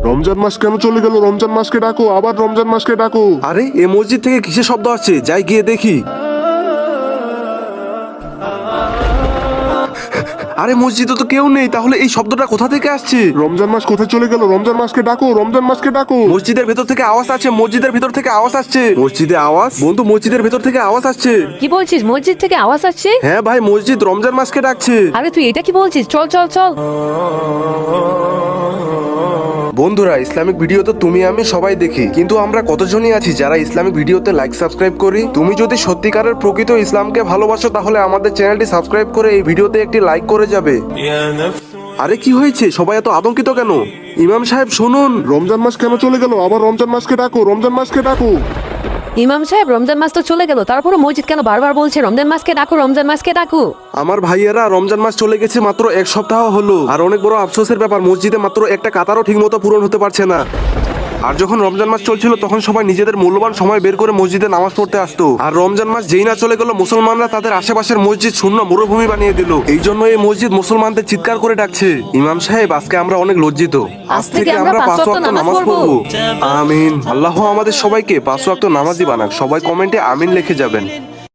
রমজান মাস কেন চলে গেল? রমজান মাসকে ডাকো, আবার রমজান মাসকে ডাকো। আরে এই মসজিদ থেকে কিসের শব্দ আসছে? যাই গিয়ে দেখি। আরে মসজিদে তো কেউ নেই, তাহলে এই শব্দটা কোথা থেকে আসছে? রমজান মাস কোথায় চলে গেল? রমজান মাসকে ডাকো, রমজান মাসকে ডাকো। মসজিদের ভেতর থেকে আওয়াজ আসছে, মসজিদের ভেতর থেকে আওয়াজ আসছে। মসজিদে আওয়াজ? বন্ধু, মসজিদের ভেতর থেকে আওয়াজ আসছে। কি বলছিস? মসজিদ থেকে আওয়াজ আসছে? হ্যাঁ ভাই, মসজিদ রমজান মাসকে ডাকছে। আরে তুই এটা কি বলছিস? চল চল চল। বন্ধুরা, ইসলামিক ভিডিও তো তুমি আমি সবাই দেখি, কিন্তু আমরা কতজনই আছি যারা ইসলামিক ভিডিওতে লাইক সাবস্ক্রাইব করি? তুমি যদি সত্যিকারের প্রকৃত ইসলামকে ভালোবাসো তাহলে আমাদের চ্যানেলটি সাবস্ক্রাইব করে এই ভিডিওতে একটি লাইক করে যাবে। আরে কি হয়েছে? সবাই এত আতঙ্কিত কেন? ইমাম সাহেব শুনুন। রমজান মাস কেন চলে গেল? আবার রমজান মাসকে ডাকো, রমজান মাসকে ডাকো। ইমাম সাহেব, রমজান মাস তো চলে গেল, তারপরে মসজিদ কেন বারবার বলছে রমজান মাসকে ডাকো, রমজান মাসকে ডাকো? আমার ভাইয়েরা, রমজান মাস চলে গেছে মাত্র এক সপ্তাহ হলো, আর অনেক বড় আফসোসের ব্যাপার, মসজিদে মাত্র একটা কাতারও ঠিক মতো পূরণ হতে পারছে না। আর যখন রমজান মাস চলছিল তখন সবাই নিজেদের মূল্যবান সময় বের করে মসজিদে নামাজ পড়তে আসতো, আর রমজান মাস যেই না চলে গেল মুসলমানরা তাদের আশেপাশের মসজিদ শূন্য মরুভূমি বানিয়ে দিল। এই জন্য এই মসজিদ মুসলমানদের চিৎকার করে ডাকছে। ইমাম সাহেব, আজকে আমরা অনেক লজ্জিত। আজ থেকে আমরা 5 ওয়াক্ত নামাজ পড়বো। আমিন। আল্লাহ আমাদের সবাইকে 5 ওয়াক্ত নামাজি বানাক। সবাই কমেন্টে আমিন লিখে যাবেন।